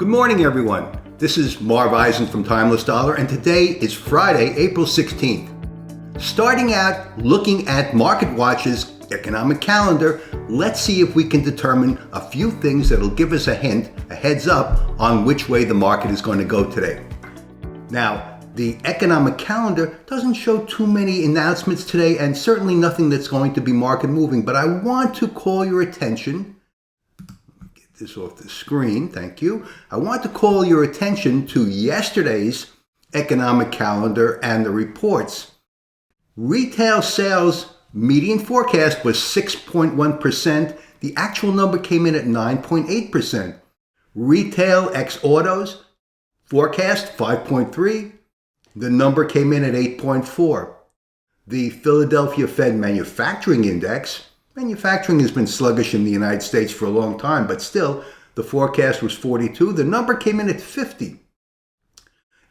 Good morning, everyone. This is Marv Eisen from Timeless Dollar, and today is Friday, April 16th. Starting out looking at MarketWatch's economic calendar, let's see if we can determine a few things that'll give us a hint, a heads up on which way the market is going to go today. Now, the economic calendar doesn't show too many announcements today, and certainly nothing that's going to be market moving, but I want to call your attention. This off the screen, thank you. I want to call your attention to yesterday's economic calendar and the reports. Retail sales median forecast was 6.1%. The actual number came in at 9.8%. Retail ex autos forecast 5.3. The number came in at 8.4. The Philadelphia Fed Manufacturing Index. Manufacturing has been sluggish in the United States for a long time, but still, the forecast was 42. The number came in at 50.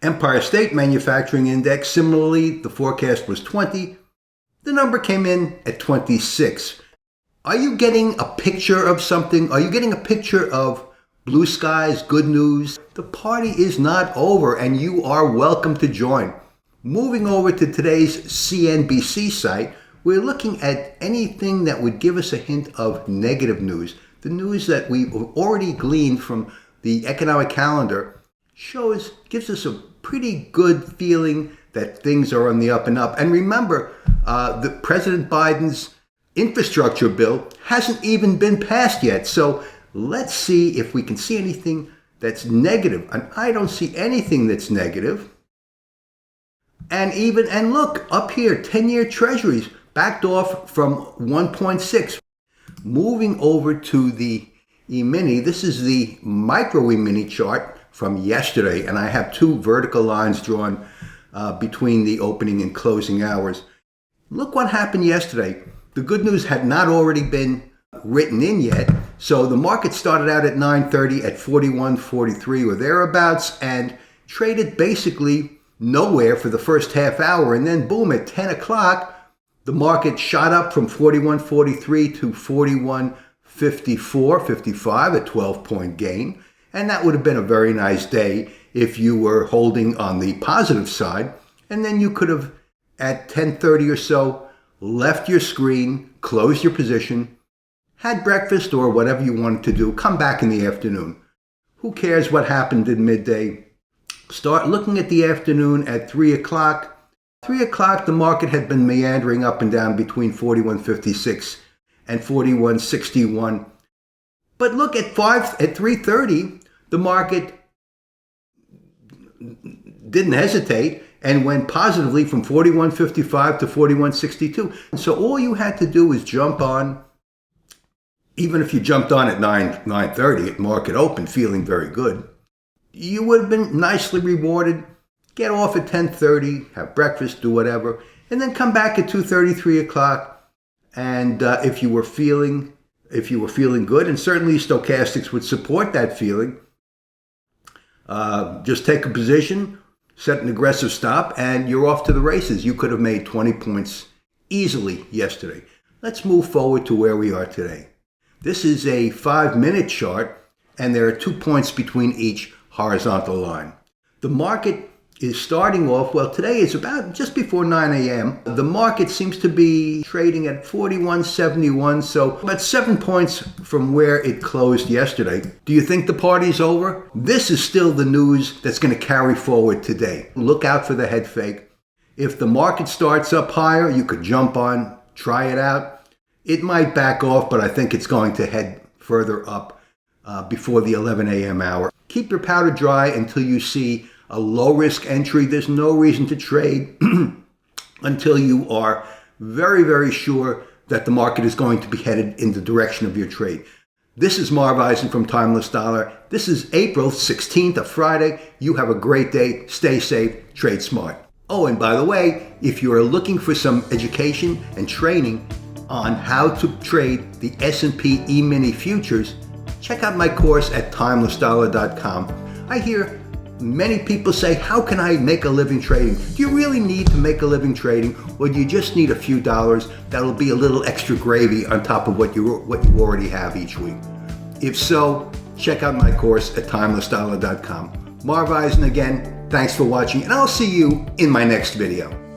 Empire State Manufacturing Index, similarly, the forecast was 20. The number came in at 26. Are you getting a picture of something? Are you getting a picture of blue skies, good news? The party is not over, and you are welcome to join. Moving over to today's CNBC site, we're looking at anything that would give us a hint of negative news. The news that we've already gleaned from the economic calendar gives us a pretty good feeling that things are on the up and up. And remember, the President Biden's infrastructure bill hasn't even been passed yet. So let's see if we can see anything that's negative. And I don't see anything that's negative. And look, up here, 10-year treasuries backed off from 1.6. Moving over to the Emini, this is the micro Emini chart from yesterday, and I have two vertical lines drawn between the opening and closing hours. Look what happened yesterday. The good news had not already been written in yet, so the market started out at 9:30 at 41.43 or thereabouts and traded basically nowhere for the first half hour, and then boom, at 10 o'clock, the market shot up from 41.43 to 41.54, 55, a 12-point gain. And that would have been a very nice day if you were holding on the positive side. And then you could have, at 10:30 or so, left your screen, closed your position, had breakfast or whatever you wanted to do, come back in the afternoon. Who cares what happened at midday? Start looking at the afternoon at 3 o'clock. 3 o'clock, the market had been meandering up and down between 41.56 and 41.61. But look, at 3:30, the market didn't hesitate and went positively from 41.55 to 41.62. So all you had to do was jump on. Even if you jumped on at 9:30 at market open, feeling very good, you would have been nicely rewarded. Get off at 10:30, have breakfast, do whatever, and then come back at 2:30, 3 o'clock. And if you were feeling good, and certainly stochastics would support that feeling, just take a position, set an aggressive stop, and you're off to the races. You could have made 20 points easily yesterday. Let's move forward to where we are today. This is a 5-minute chart, and there are 2 points between each horizontal line. The market is starting off, well, today is about just before 9 a.m. The market seems to be trading at 41.71, so about 7 points from where it closed yesterday. Do you think the party's over? This is still the news that's going to carry forward today. Look out for the head fake. If the market starts up higher, you could jump on, try it out. It might back off, but I think it's going to head further up before the 11 a.m. hour. Keep your powder dry until you see a low-risk entry. There's no reason to trade until you are very, very sure that the market is going to be headed in the direction of your trade. This is Marv Eisen from Timeless Dollar. This is April 16th, a Friday. You have a great day. Stay safe. Trade smart. Oh, and by the way, if you are looking for some education and training on how to trade the S&P E-mini futures, check out my course at timelessdollar.com. I hear many people say, how can I make a living trading? Do you really need to make a living trading, or do you just need a few dollars that'll be a little extra gravy on top of what you already have each week? If so, check out my course at timelessdollar.com. Marv Eisen again, thanks for watching, and I'll see you in my next video.